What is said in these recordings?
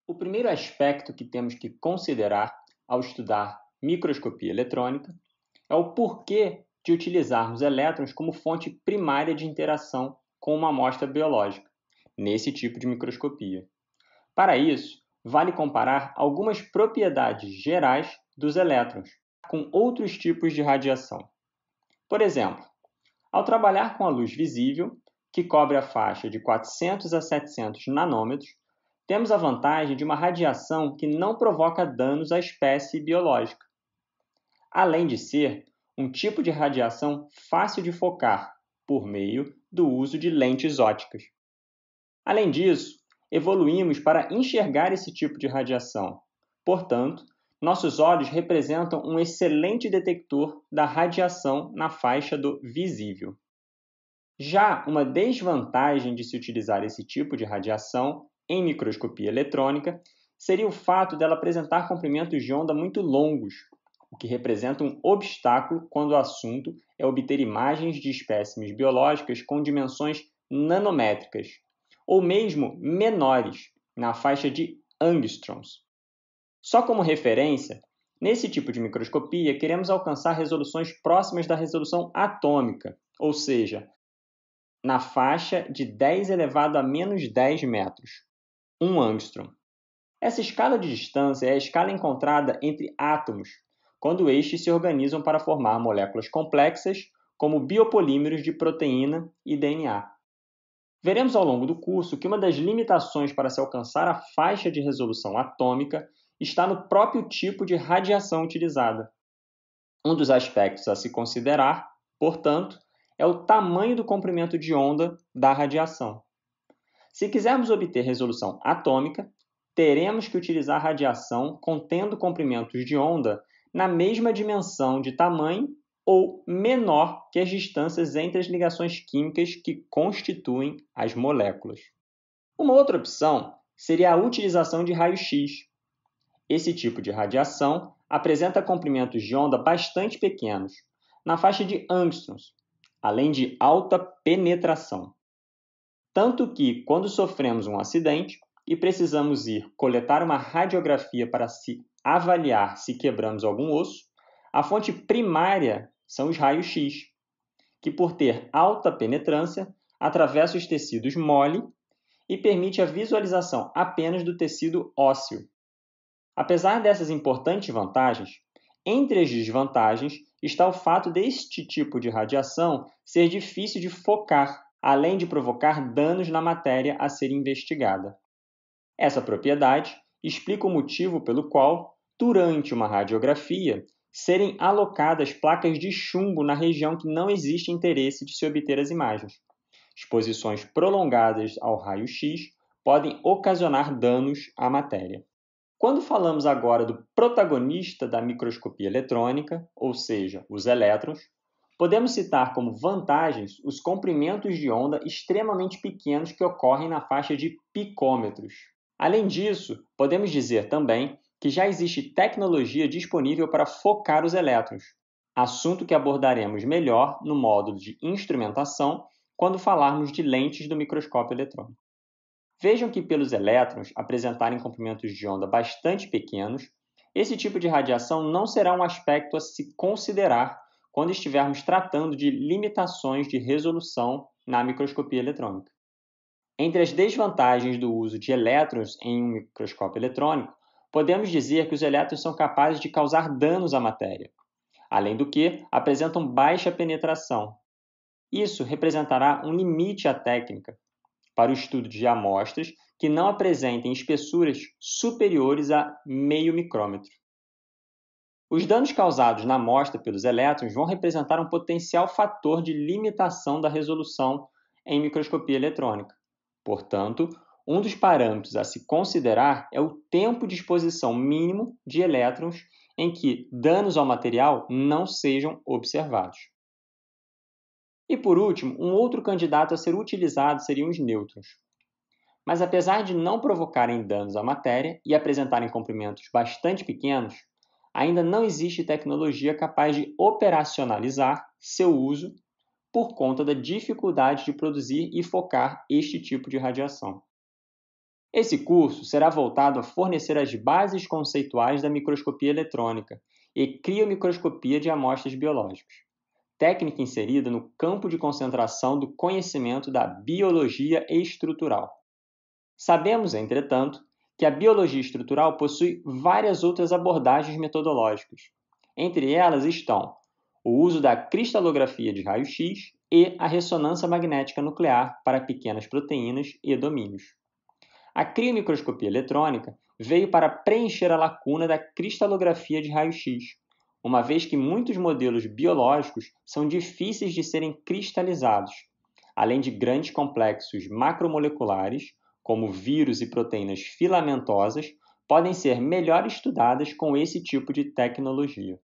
O primeiro aspecto que temos que considerar ao estudar microscopia eletrônica é o porquê de utilizarmos elétrons como fonte primária de interação com uma amostra biológica, nesse tipo de microscopia. Para isso, vale comparar algumas propriedades gerais dos elétrons com outros tipos de radiação. Por exemplo, ao trabalhar com a luz visível, que cobre a faixa de 400 a 700 nanômetros, temos a vantagem de uma radiação que não provoca danos à espécie biológica, além de ser um tipo de radiação fácil de focar por meio do uso de lentes ópticas. Além disso, evoluímos para enxergar esse tipo de radiação. Portanto, nossos olhos representam um excelente detector da radiação na faixa do visível. Já uma desvantagem de se utilizar esse tipo de radiação em microscopia eletrônica seria o fato dela apresentar comprimentos de onda muito longos, o que representa um obstáculo quando o assunto é obter imagens de espécimes biológicas com dimensões nanométricas, ou mesmo menores, na faixa de angstroms. Só como referência, nesse tipo de microscopia queremos alcançar resoluções próximas da resolução atômica, ou seja, na faixa de 10 elevado a menos 10 metros, 1 angstrom. Essa escala de distância é a escala encontrada entre átomos, quando estes se organizam para formar moléculas complexas, como biopolímeros de proteína e DNA. Veremos ao longo do curso que uma das limitações para se alcançar a faixa de resolução atômica está no próprio tipo de radiação utilizada. Um dos aspectos a se considerar, portanto, é o tamanho do comprimento de onda da radiação. Se quisermos obter resolução atômica, teremos que utilizar radiação contendo comprimentos de onda na mesma dimensão de tamanho ou menor que as distâncias entre as ligações químicas que constituem as moléculas. Uma outra opção seria a utilização de raio-x. Esse tipo de radiação apresenta comprimentos de onda bastante pequenos, na faixa de angstroms, além de alta penetração. Tanto que, quando sofremos um acidente e precisamos ir coletar uma radiografia para se avaliar se quebramos algum osso, a fonte primária são os raios-x, que, por ter alta penetrância, atravessa os tecidos mole e permite a visualização apenas do tecido ósseo. Apesar dessas importantes vantagens, entre as desvantagens está o fato deste tipo de radiação ser difícil de focar, além de provocar danos na matéria a ser investigada. Essa propriedade explica o motivo pelo qual, durante uma radiografia, serem alocadas placas de chumbo na região que não existe interesse de se obter as imagens. Exposições prolongadas ao raio-x podem ocasionar danos à matéria. Quando falamos agora do protagonista da microscopia eletrônica, ou seja, os elétrons, podemos citar como vantagens os comprimentos de onda extremamente pequenos que ocorrem na faixa de picômetros. Além disso, podemos dizer também que já existe tecnologia disponível para focar os elétrons, assunto que abordaremos melhor no módulo de instrumentação quando falarmos de lentes do microscópio eletrônico. Vejam que, pelos elétrons apresentarem comprimentos de onda bastante pequenos, esse tipo de radiação não será um aspecto a se considerar quando estivermos tratando de limitações de resolução na microscopia eletrônica. Entre as desvantagens do uso de elétrons em um microscópio eletrônico, podemos dizer que os elétrons são capazes de causar danos à matéria, além do que apresentam baixa penetração. Isso representará um limite à técnica para o estudo de amostras que não apresentem espessuras superiores a meio micrômetro. Os danos causados na amostra pelos elétrons vão representar um potencial fator de limitação da resolução em microscopia eletrônica. Portanto, um dos parâmetros a se considerar é o tempo de exposição mínimo de elétrons em que danos ao material não sejam observados. E por último, um outro candidato a ser utilizado seriam os nêutrons. Mas apesar de não provocarem danos à matéria e apresentarem comprimentos bastante pequenos, ainda não existe tecnologia capaz de operacionalizar seu uso por conta da dificuldade de produzir e focar este tipo de radiação. Esse curso será voltado a fornecer as bases conceituais da microscopia eletrônica e criomicroscopia de amostras biológicas, técnica inserida no campo de concentração do conhecimento da biologia estrutural. Sabemos, entretanto, que a biologia estrutural possui várias outras abordagens metodológicas. Entre elas estão o uso da cristalografia de raio-x e a ressonância magnética nuclear para pequenas proteínas e domínios. A criomicroscopia eletrônica veio para preencher a lacuna da cristalografia de raio-x, uma vez que muitos modelos biológicos são difíceis de serem cristalizados, além de grandes complexos macromoleculares, como vírus e proteínas filamentosas, podem ser melhor estudadas com esse tipo de tecnologia.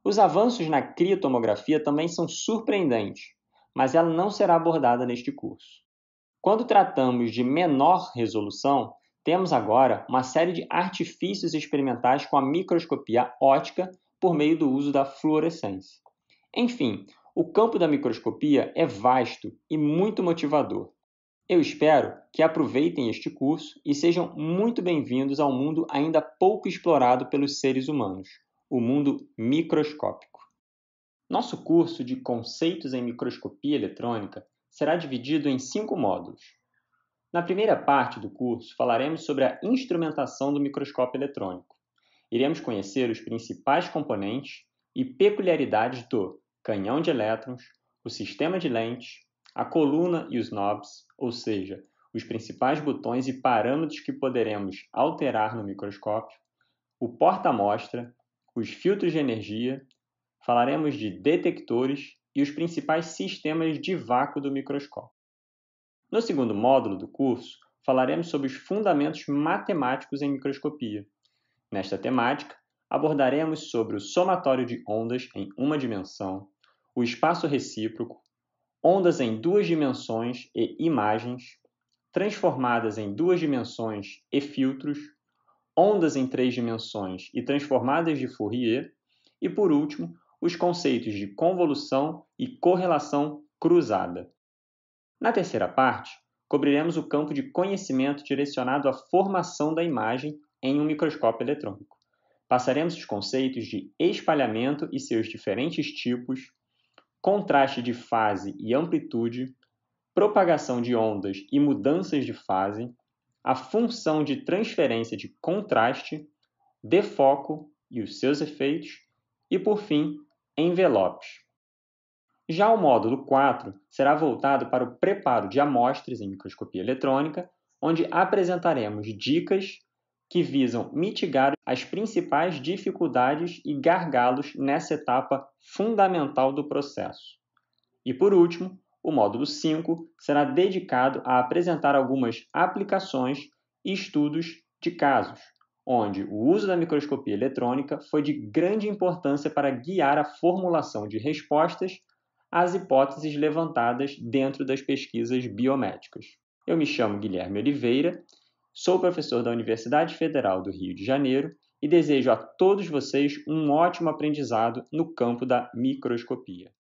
Os avanços na criotomografia também são surpreendentes, mas ela não será abordada neste curso. Quando tratamos de menor resolução, temos agora uma série de artifícios experimentais com a microscopia óptica por meio do uso da fluorescência. Enfim, o campo da microscopia é vasto e muito motivador. Eu espero que aproveitem este curso e sejam muito bem-vindos ao mundo ainda pouco explorado pelos seres humanos, o mundo microscópico. Nosso curso de Conceitos em Microscopia Eletrônica será dividido em 5 módulos. Na primeira parte do curso, falaremos sobre a instrumentação do microscópio eletrônico. Iremos conhecer os principais componentes e peculiaridades do canhão de elétrons, o sistema de lentes, a coluna e os knobs, ou seja, os principais botões e parâmetros que poderemos alterar no microscópio, o porta-amostra, os filtros de energia, falaremos de detectores e os principais sistemas de vácuo do microscópio. No segundo módulo do curso, falaremos sobre os fundamentos matemáticos em microscopia. Nesta temática, abordaremos sobre o somatório de ondas em uma dimensão, o espaço recíproco, ondas em 2 dimensões e imagens, transformadas em 2 dimensões e filtros, ondas em 3 dimensões e transformadas de Fourier, e, por último, os conceitos de convolução e correlação cruzada. Na terceira parte, cobriremos o campo de conhecimento direcionado à formação da imagem em um microscópio eletrônico. Passaremos os conceitos de espalhamento e seus diferentes tipos, contraste de fase e amplitude, propagação de ondas e mudanças de fase, a função de transferência de contraste, defoco e os seus efeitos, e, por fim, envelopes. Já o módulo 4 será voltado para o preparo de amostras em microscopia eletrônica, onde apresentaremos dicas que visam mitigar as principais dificuldades e gargalos nessa etapa fundamental do processo. E, por último, o módulo 5 será dedicado a apresentar algumas aplicações e estudos de casos, onde o uso da microscopia eletrônica foi de grande importância para guiar a formulação de respostas às hipóteses levantadas dentro das pesquisas biomédicas. Eu me chamo Guilherme Oliveira, sou professor da Universidade Federal do Rio de Janeiro e desejo a todos vocês um ótimo aprendizado no campo da microscopia.